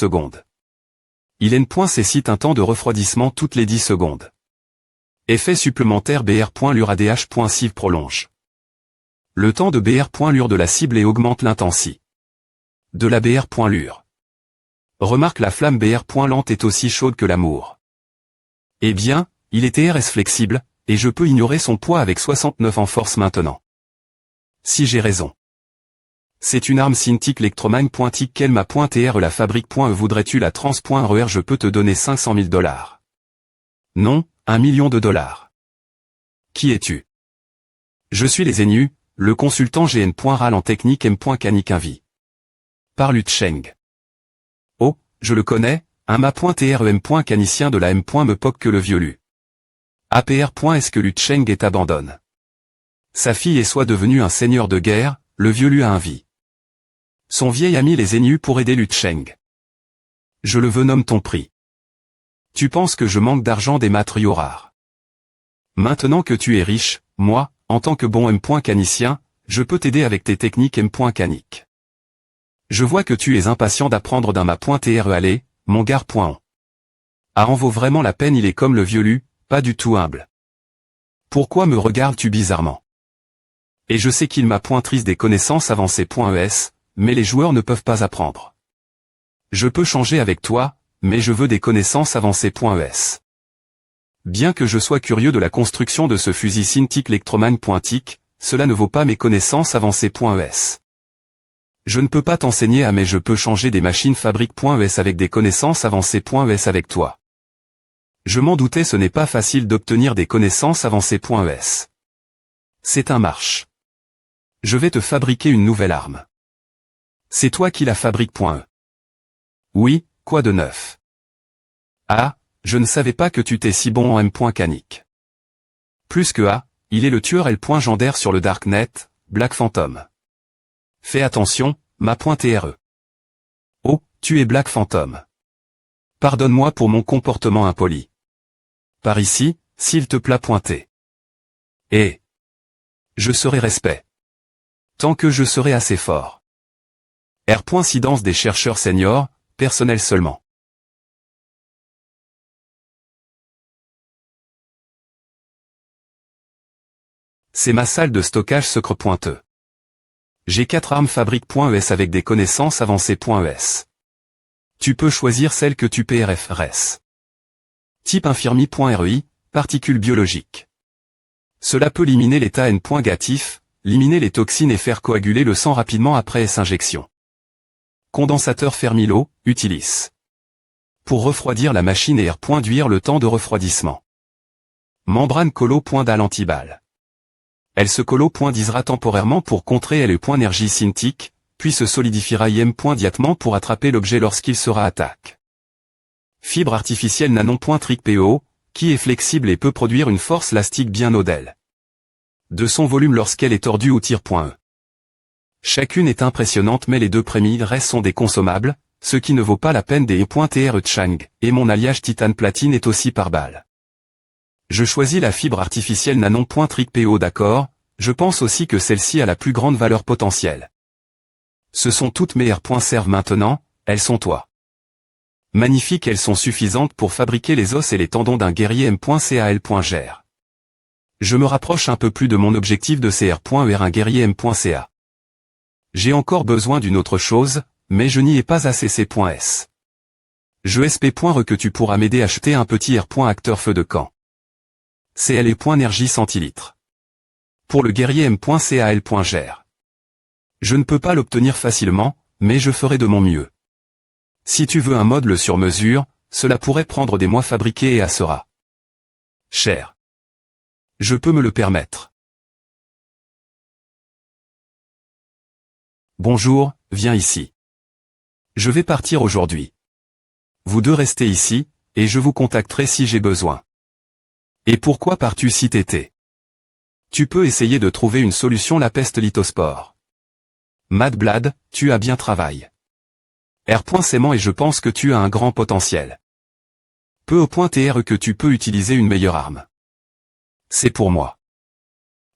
secondes. Il nécessite un temps de refroidissement toutes les 10 secondes. Effet supplémentaire BR.LUR-ADH.SIV prolonge. Le temps de BR.LUR de la cible et augmente l'intensité de la BR.LUR. Remarque, la flamme BR.lente est aussi chaude que l'amour. Eh bien, il est TRS flexible, et je peux ignorer son poids avec 69 en force maintenant. Si j'ai raison. C'est une arme Cintiq Electromagn. Quelle ma.TR la fabrique.E voudrais-tu la trans.RER? Je peux te donner 500 000 $. Non, 1 million de dollars. Qui es-tu? Je suis les Zenu, le consultant GN.RAL en technique M.Canic Invi. Par Lutcheng. Oh, je le connais, un ma.TR M.Canicien de la M.Me poque que le vieux Lu. APR. Est-ce que Lutcheng est abandonne? Sa fille est soit devenue un seigneur de guerre, le vieux Lu a Invi. Son vieil ami les Zenu pour aider Lutcheng. Je le veux, nomme ton prix. Tu penses que je manque d'argent des matériaux rares. Maintenant que tu es riche, moi, en tant que bon M.Canicien, je peux t'aider avec tes techniques M.Canic. Je vois que tu es impatient d'apprendre d'un ma.TR. Allez, mon gars. Ah, en vaut vraiment la peine, il est comme le vieux Lu, pas du tout humble. Pourquoi me regardes-tu bizarrement? Et je sais qu'il m'a pointrice des connaissances avancées.es, mais les joueurs ne peuvent pas apprendre. Je peux changer avec toi, mais je veux des connaissances avancées.es. Bien que je sois curieux de la construction de ce fusil Cintiq Electromagn. Cela ne vaut pas mes connaissances avancées.es. Je ne peux pas t'enseigner mais je peux changer des machines fabrique.es avec des connaissances avancées.es avec toi. Je m'en doutais, ce n'est pas facile d'obtenir des connaissances avancées.es. C'est un marche. Je vais te fabriquer une nouvelle arme. C'est toi qui la fabrique.e. Oui, quoi de neuf? Ah, je ne savais pas que tu t'es si bon en M.Canic. Plus que il est le tueur L.Gendaire sur le Darknet, Black Phantom. Fais attention, ma.TRE. Oh, tu es Black Phantom. Pardonne-moi pour mon comportement impoli. Par ici, s'il te plaît, pointer. Et je serai respect. Tant que je serai assez fort. R.Incidence des chercheurs seniors, personnel seulement. C'est ma salle de stockage secret.e. J'ai 4 armes fabrique.es avec des connaissances avancées.es. Tu peux choisir celle que tu préfères. Type infirmie.REI, particules biologiques. Cela peut éliminer l'état N.gatif, éliminer les toxines et faire coaguler le sang rapidement après S-injection. Condensateur Fermilo, utilise. Pour refroidir la machine et R.duire le temps de refroidissement. Membrane collo.dalle antiballe. Elle se collo.disera temporairement pour contrer l'énergie Cintiq, puis se solidifiera immédiatement pour attraper l'objet lorsqu'il sera attaque. Fibre artificielle nanon.tric.PO, qui est flexible et peut produire une force élastique bien au-delà de son volume lorsqu'elle est tordue ou tire.e. Chacune est impressionnante mais les deux premières sont des consommables, ce qui ne vaut pas la peine des E.TR Chang, et mon alliage titane platine est aussi par balle. Je choisis la fibre artificielle nanon.tric.PO, d'accord, je pense aussi que celle-ci a la plus grande valeur potentielle. Ce sont toutes mes R.servent maintenant, elles sont toi. Magnifiques, elles sont suffisantes pour fabriquer les os et les tendons d'un guerrier M.CAL.GR. Je me rapproche un peu plus de mon objectif de CR.ER, un guerrier M.CA. J'ai encore besoin d'une autre chose, mais je n'y ai pas assez C.S. Je SP.RE que tu pourras m'aider à acheter un petit R.acteur feu de camp. CL et .énergie centilitres. Pour le guerrier M.CAL.GR. Je ne peux pas l'obtenir facilement, mais je ferai de mon mieux. Si tu veux un modèle sur mesure, cela pourrait prendre des mois fabriqués et sera cher. Je peux me le permettre. Bonjour, viens ici. Je vais partir aujourd'hui. Vous deux restez ici, et je vous contacterai si j'ai besoin. Et pourquoi pars-tu si t'étais? Tu peux essayer de trouver une solution, la peste lithospore. Mad Blad, tu as bien travaillé. R.Sément et je pense que tu as un grand potentiel. Peu au .TR que tu peux utiliser une meilleure arme. C'est pour moi.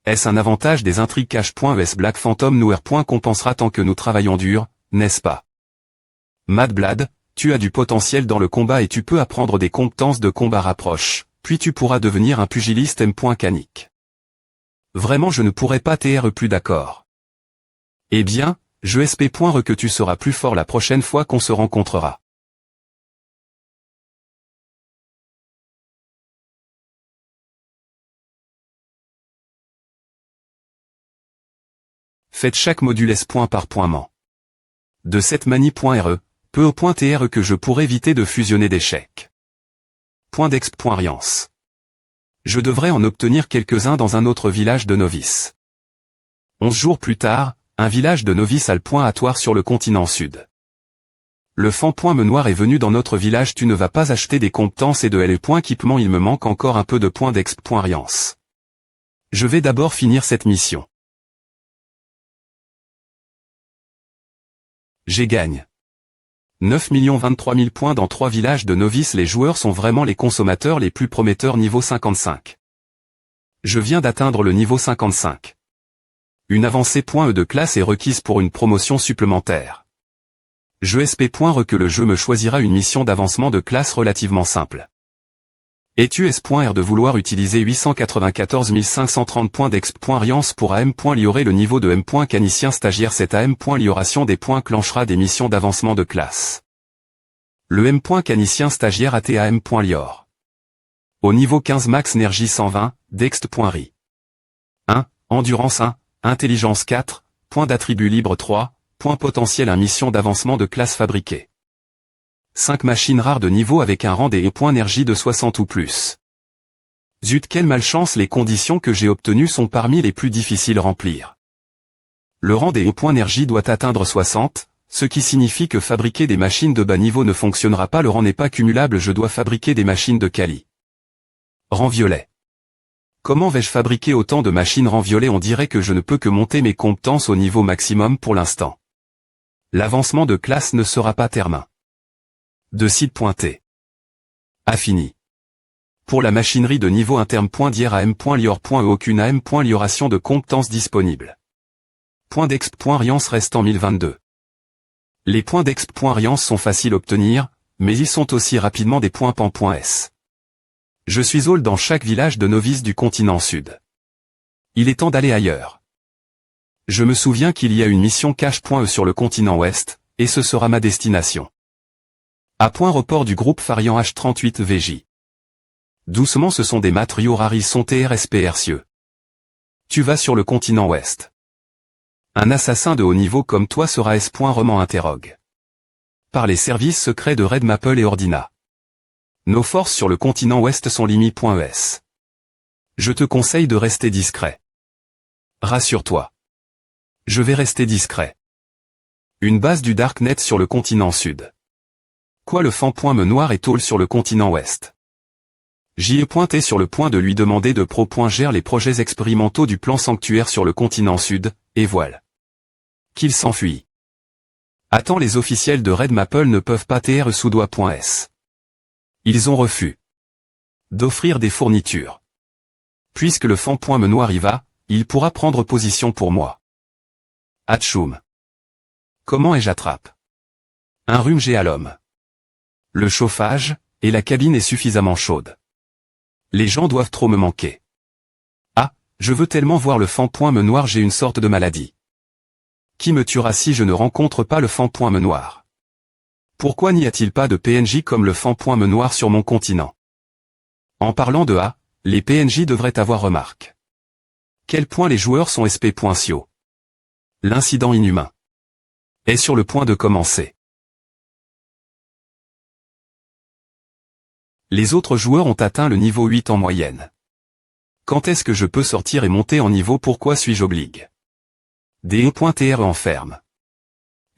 Est-ce un avantage des intrigues cache.es Black Phantom nous R. compensera tant que nous travaillons dur, n'est-ce pas? Mad Blad, tu as du potentiel dans le combat et tu peux apprendre des compétences de combat rapproche, puis tu pourras devenir un pugiliste M.Canic. Vraiment je ne pourrais pas t'être plus d'accord. Eh bien, je espère que tu seras plus fort la prochaine fois qu'on se rencontrera. Faites chaque module S point par point. De cette manie.re, peu au point TR que je pourrais éviter de fusionner d'échecs. .d'exp.riance. Je devrais en obtenir quelques-uns dans un autre village de novices. 11 jours plus tard, un village de novices a le point atoire sur le continent sud. Le fan.menoir est venu dans notre village, tu ne vas pas acheter des compétences et de L.équipement, il me manque encore un peu de .d'exp.riance. Je vais d'abord finir cette mission. J'ai gagne. 9 023 000 points dans 3 villages de novices. Les joueurs sont vraiment les consommateurs les plus prometteurs niveau 55. Je viens d'atteindre le niveau 55. Une avancée .E de classe est requise pour une promotion supplémentaire. Je espère que le jeu me choisira une mission d'avancement de classe relativement simple. Es-tu S.R de vouloir utiliser 894 530 points d'exp.riance pour AM.liorer le niveau de M.canicien stagiaire? Cette AM.lioration des points clenchera des missions d'avancement de classe. Le M.canicien stagiaire AT.AM.lior. Au niveau 15 max énergie 120, dext.ri. 1. Endurance 1, intelligence 4, point d'attribut libre 3, point potentiel 1 mission d'avancement de classe fabriquée. 5 machines rares de niveau avec un rang des points énergie de 60 ou plus. Zut, quelle malchance, les conditions que j'ai obtenues sont parmi les plus difficiles à remplir. Le rang des points énergie doit atteindre 60, ce qui signifie que fabriquer des machines de bas niveau ne fonctionnera pas, le rang n'est pas cumulable, je dois fabriquer des machines de quali. Rang violet. Comment vais-je fabriquer autant de machines rang violet? On dirait que je ne peux que monter mes compétences au niveau maximum pour l'instant. L'avancement de classe ne sera pas termin. De site.t. A fini. Pour la machinerie de niveau interne .dir à M.lior.e, aucune AM.lioration de compétences disponible. .d'exp.riance reste en 1022. Les points d'exp.riance sont faciles à obtenir, mais ils sont aussi rapidement des points pan.s. Je suis all dans chaque village de novices du continent sud. Il est temps d'aller ailleurs. Je me souviens qu'il y a une mission cache.e sur le continent ouest, et ce sera ma destination. A point report du groupe Farian H38VJ. Doucement, ce sont des matériaux rares, ils sont TRSPRcieux. Tu vas sur le continent ouest. Un assassin de haut niveau comme toi sera S. Roman interrogue. Par les services secrets de Red Maple et Ordina. Nos forces sur le continent ouest sont limi.es. Je te conseille de rester discret. Rassure-toi. Je vais rester discret. Une base du Darknet sur le continent sud. Quoi, le fan.menoir est all sur le continent ouest. J'y ai pointé sur le point de lui demander de gère les projets expérimentaux du plan sanctuaire sur le continent sud, et voilà. Qu'il s'enfuit. Attends, les officiels de Red Maple ne peuvent pas tr sous doigt.s. Ils ont refus d'offrir des fournitures. Puisque le fan.menoir y va, il pourra prendre position pour moi. Atchoum. Comment ai-je attrape? Un rhume j'ai à l'homme. Le chauffage, et la cabine est suffisamment chaude. Les gens doivent trop me manquer. Ah, je veux tellement voir le fan.menoir, j'ai une sorte de maladie. Qui me tuera si je ne rencontre pas le fan.menoir? Pourquoi n'y a-t-il pas de PNJ comme le fan.menoir sur mon continent? En parlant de A, les PNJ devraient avoir remarque. Quel point les joueurs sont SP.cio. L'incident inhumain est sur le point de commencer. Les autres joueurs ont atteint le niveau 8 en moyenne. Quand est-ce que je peux sortir et monter en niveau? Pourquoi suis-je obligé de.tr enferme.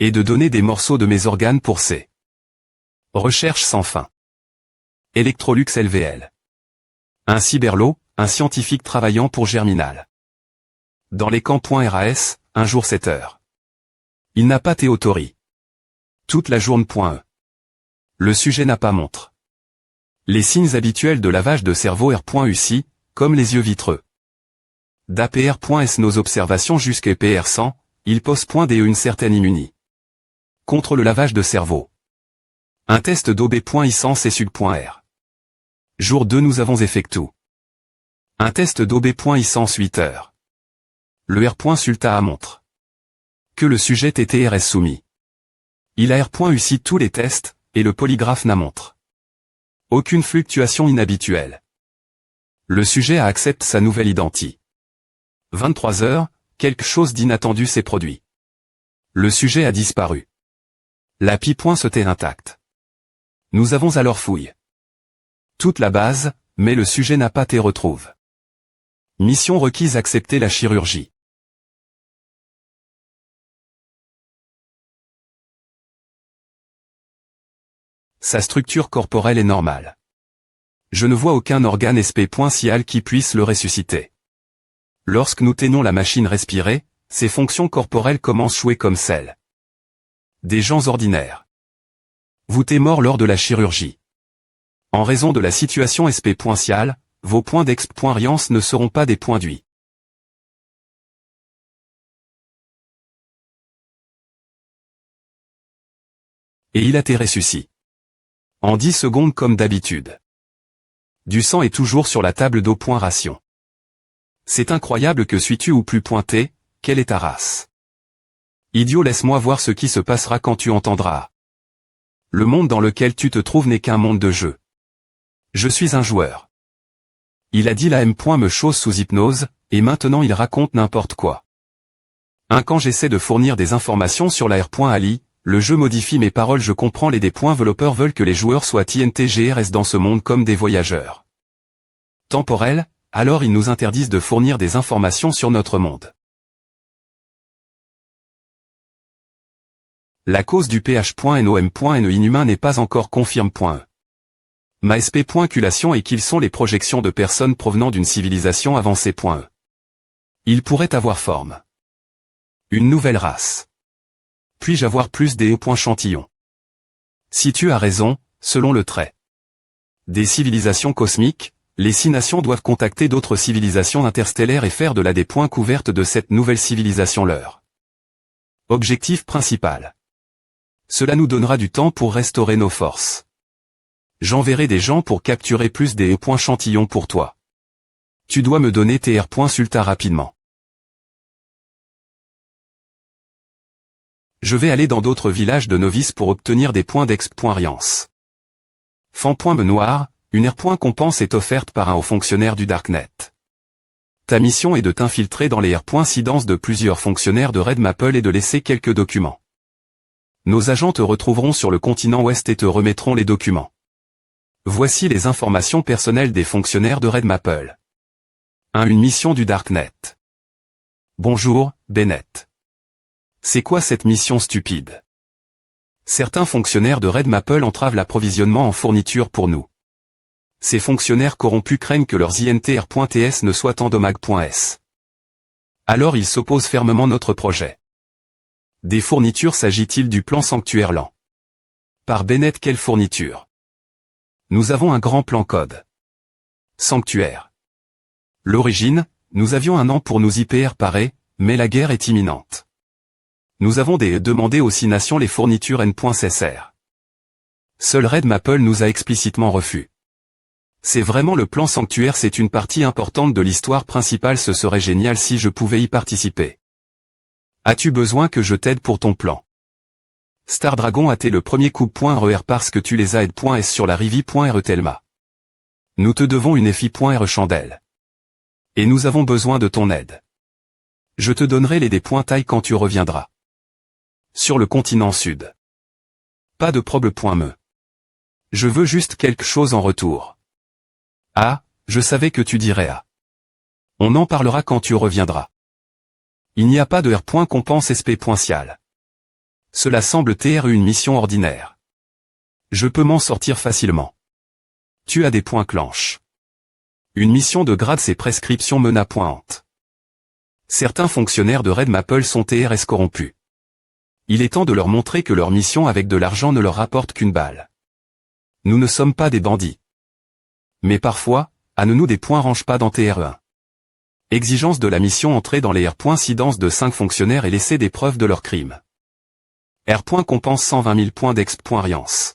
Et de donner des morceaux de mes organes pour ces recherches sans fin. Electrolux LVL. Un cyberlo, un scientifique travaillant pour Germinal. Dans les camps.ras, un jour 7 heures. Il n'a pas théorie. Toute la journée.e. Le sujet n'a pas montre. Les signes habituels de lavage de cerveau R.UCI, comme les yeux vitreux. d'APR.S. Nos observations jusqu'à PR100, il pose .de une certaine immunie. Contre le lavage de cerveau. Un test d'OB.ISANS et SUG.R. Jour 2 nous avons effectué. Un test d'OB.ISANS 8 heures. Le R. Sulta montre que le sujet TTR est soumis. Il a R.UCI tous les tests, et le polygraphe n'a montre aucune fluctuation inhabituelle. Le sujet a accepté sa nouvelle identité. 23 heures, quelque chose d'inattendu s'est produit. Le sujet a disparu. La pi. Se tait intacte. Nous avons alors fouillé toute la base, mais le sujet n'a pas été retrouvé. Mission requise accepter la chirurgie. Sa structure corporelle est normale. Je ne vois aucun organe SP.sial qui puisse le ressusciter. Lorsque nous tenons la machine respirer, ses fonctions corporelles commencent à jouer comme celles des gens ordinaires. Vous êtes mort lors de la chirurgie. En raison de la situation SP.sial, vos points d'exp.riance ne seront pas des points d'UI. Et il a été ressuscité. En 10 secondes comme d'habitude. Du sang est toujours sur la table d'eau. Ration. C'est incroyable que suis-tu ou plus pointé, quelle est ta race? Idiot, laisse-moi voir ce qui se passera quand tu entendras. Le monde dans lequel tu te trouves n'est qu'un monde de jeu. Je suis un joueur. Il a dit la M. Me chose sous hypnose, et maintenant il raconte n'importe quoi. Quand j'essaie de fournir des informations sur la R. Ali, le jeu modifie mes paroles. Je comprends les développeurs veulent que les joueurs soient INTGRS dans ce monde comme des voyageurs temporels, alors ils nous interdisent de fournir des informations sur notre monde. La cause du PH.NOM.NE inhumain n'est pas encore confirme. Ma SP.culation est qu'ils sont les projections de personnes provenant d'une civilisation avancée. Ils pourraient avoir forme. Une nouvelle race. Puis-je avoir plus des chantillons? Si tu as raison, selon le trait des civilisations cosmiques, les 6 nations doivent contacter d'autres civilisations interstellaires et faire de la des points couvertes de cette nouvelle civilisation leur objectif principal. Cela nous donnera du temps pour restaurer nos forces. J'enverrai des gens pour capturer plus des chantillons pour toi. Tu dois me donner tes R. Sulta rapidement. Je vais aller dans d'autres villages de novices pour obtenir des points d'exp.riance. Fan.Noir, une R. Compense est offerte par un haut fonctionnaire du Darknet. Ta mission est de t'infiltrer dans les R. Incidences de plusieurs fonctionnaires de Red Maple et de laisser quelques documents. Nos agents te retrouveront sur le continent ouest et te remettront les documents. Voici les informations personnelles des fonctionnaires de Red Maple. 1. Une mission du Darknet. Bonjour, Bennett. C'est quoi cette mission stupide? Certains fonctionnaires de Red Maple entravent l'approvisionnement en fournitures pour nous. Ces fonctionnaires corrompus craignent que leurs INTR.TS ne soient endommagés.S. Alors ils s'opposent fermement à notre projet. Des fournitures s'agit-il du plan sanctuaire lent? Par Bennett, quelle fourniture? Nous avons un grand plan code. Sanctuaire. L'origine, nous avions un an pour nous y préparer, mais la guerre est imminente. Nous avons demandé aux 6 nations les fournitures N.CSR. Seul Red Maple nous a explicitement refusé. C'est vraiment le plan sanctuaire, c'est une partie importante de l'histoire principale, ce serait génial si je pouvais y participer. As-tu besoin que je t'aide pour ton plan? Star Dragon a été le premier coup .RER parce que tu les aides.S sur la Rivi.RE Telma. Nous te devons une FI.RE Chandelle. Et nous avons besoin de ton aide. Je te donnerai les tailles quand tu reviendras. Sur le continent sud. Pas de problème. Je veux juste quelque chose en retour. Ah, je savais que tu dirais ah. On en parlera quand tu reviendras. Il n'y a pas de R. Compense SP.sial. Cela semble être une mission ordinaire. Je peux m'en sortir facilement. Tu as des points clenches. Une mission de grade, ces prescriptions mena-pointe. Certains fonctionnaires de Red Maple sont TRS corrompus. Il est temps de leur montrer que leur mission avec de l'argent ne leur rapporte qu'une balle. Nous ne sommes pas des bandits. Mais parfois, à nous des points range pas dans TR1. Exigence de la mission, entrer dans les R. Incidence de 5 fonctionnaires et laisser des preuves de leurs crimes. R. Compense 120 000 points d'exp.riance.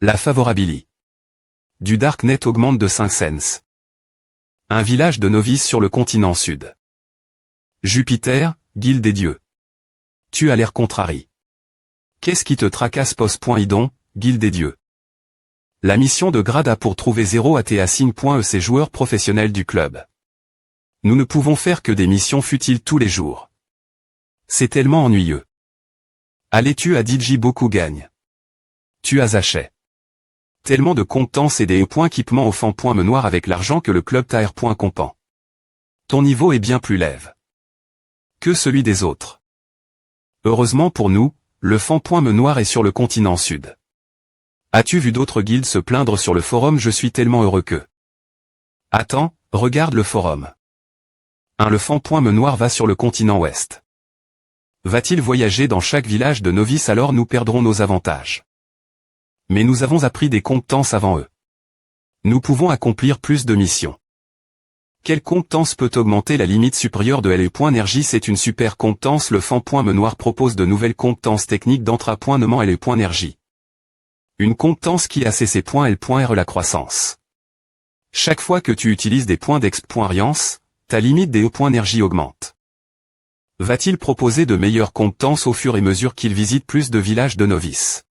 La favorabilité du Darknet augmente de 5 cents. Un village de novices sur le continent sud. Jupiter, guilde des dieux. Tu as l'air contrarié. Qu'est-ce qui te tracasse post.idon, guilde des dieux? La mission de grade a pour trouver 0 AT@signe.ec joueurs professionnels du club. Nous ne pouvons faire que des missions futiles tous les jours. C'est tellement ennuyeux. Allez, tu as DJ beaucoup gagne. Tu as acheté tellement de compétences et des points équipement au fan.menoir avec l'argent que le club TAR.compan. Ton niveau est bien plus lève que celui des autres. Heureusement pour nous, le fan.menoir est sur le continent sud. As-tu vu d'autres guildes se plaindre sur le forum? Je suis tellement heureux que... Attends, regarde le forum. Le fan.menoir va sur le continent ouest. Va-t-il voyager dans chaque village de novices? Alors nous perdrons nos avantages. Mais nous avons appris des compétences avant eux. Nous pouvons accomplir plus de missions. Quelle compétence peut augmenter la limite supérieure de LE.Énergie? C'est une super compétence. Le fan.menoir propose de nouvelles compétences techniques d'entra.nement LE.Énergie. Une compétence qui a CC.L.R la croissance. Chaque fois que tu utilises des points d'exp.Riance, ta limite des E.Énergie augmente. Va-t-il proposer de meilleures compétences au fur et à mesure qu'il visite plus de villages de novices?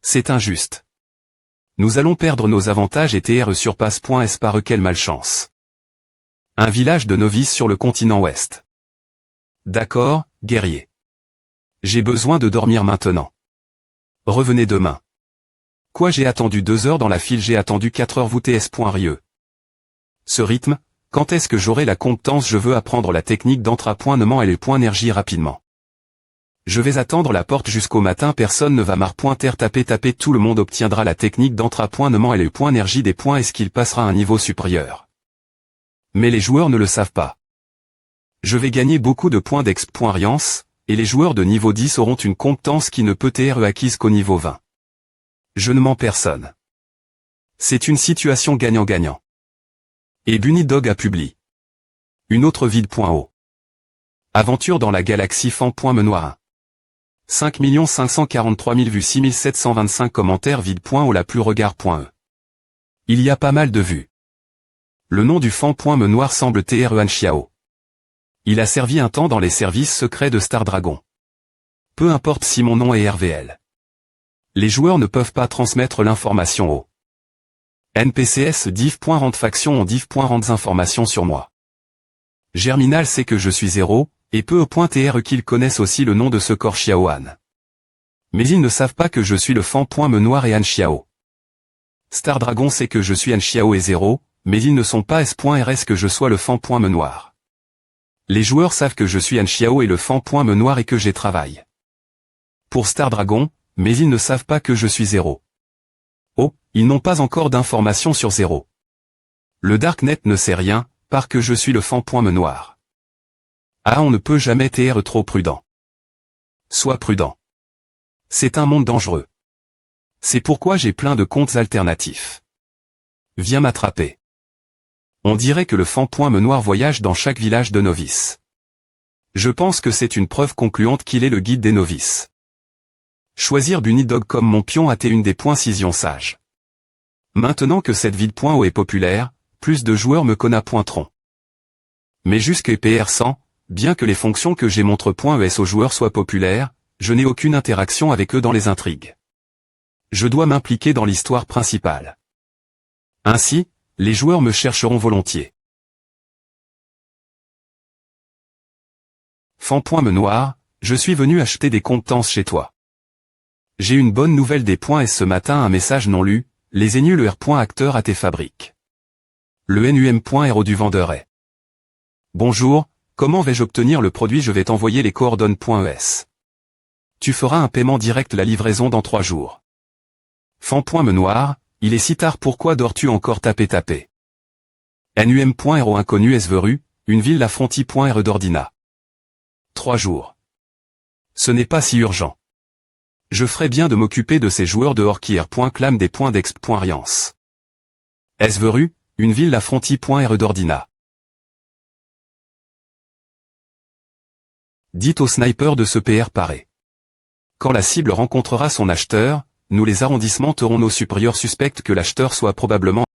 C'est injuste. Nous allons perdre nos avantages et TR surpasse.S par eux. Quelle malchance. Un village de novices sur le continent ouest. D'accord, guerrier. J'ai besoin de dormir maintenant. Revenez demain. Quoi, j'ai attendu 2 heures dans la file? J'ai attendu 4 heures. Vous TS.RIE. Ce rythme, quand est-ce que j'aurai la compétence? Je veux apprendre la technique d'entra.nement LE.Énergie rapidement. Je vais attendre la porte jusqu'au matin. Personne ne va marre.ter taper. Tout le monde obtiendra la technique d'entra.nement LE.Énergie des points. Est-ce qu'il passera à un niveau supérieur? Mais les joueurs ne le savent pas. Je vais gagner beaucoup de points d'exp.Riance, et les joueurs de niveau 10 auront une compétence qui ne peut être acquise qu'au niveau 20. Je ne mens personne. C'est une situation gagnant-gagnant. Et Bunny-Dog a publié une autre vide.o. Aventure dans la galaxie fan.menoir 1. 5 543 000 vues, 6 725 commentaires. Vide.o la plus regard.e. Il y a pas mal de vues. Le nom du fan.menoir semble TR Xiao. Il a servi un temps dans les services secrets de Star Dragon. Peu importe si mon nom est RVL. Les joueurs ne peuvent pas transmettre l'information au NPCS. Div.rend faction ont div.rend informations sur moi. Germinal sait que je suis 0, et peu au.tr qu'ils connaissent aussi le nom de ce corps Xiaoan. Mais ils ne savent pas que je suis le fan.menoir et Han Xiao. Star Dragon sait que je suis Han Xiao et 0, mais ils ne sont pas S.RS que je sois le fan.menoir. Les joueurs savent que je suis Han Xiao et le fan.menoir et que j'ai travail pour Star Dragon, mais ils ne savent pas que je suis 0. Oh, ils n'ont pas encore d'informations sur 0. Le Darknet ne sait rien, parce que je suis le fan.menoir. Ah, on ne peut jamais être trop prudent. Sois prudent. C'est un monde dangereux. C'est pourquoi j'ai plein de comptes alternatifs. Viens m'attraper. On dirait que le fan.menoir voyage dans chaque village de novices. Je pense que c'est une preuve concluante qu'il est le guide des novices. Choisir Bunny-Dog comme mon pion a été une des décisions sages. Maintenant que cette ville.o est populaire, plus de joueurs me connaîtront. Mais jusqu'à PR100, bien que les fonctions que j'ai montre.es aux joueurs soient populaires, je n'ai aucune interaction avec eux dans les intrigues. Je dois m'impliquer dans l'histoire principale. Ainsi, les joueurs me chercheront volontiers. Fan.menoir, je suis venu acheter des compétences chez toi. J'ai une bonne nouvelle des points et ce matin un message non lu, les énus le R.acteur à tes fabriques. Le NUM.RO du vendeur est. Bonjour, comment vais-je obtenir le produit? Je vais t'envoyer les coordonnées.es. Tu feras un paiement direct, la livraison dans 3 jours. Fan.menoir, il est si tard, pourquoi dors-tu encore? Taper. NUM.RO inconnu Esveru, une ville la fronti.re d'Ordina. 3 jours. Ce n'est pas si urgent. Je ferai bien de m'occuper de ces joueurs dehors qui clament des points d'exp.Riance. Esveru, une ville la fronti.re d'Ordina. Dites au sniper de se PR parer. Quand la cible rencontrera son acheteur, nous les arrondissements nos supérieurs suspectent que l'acheteur soit probablement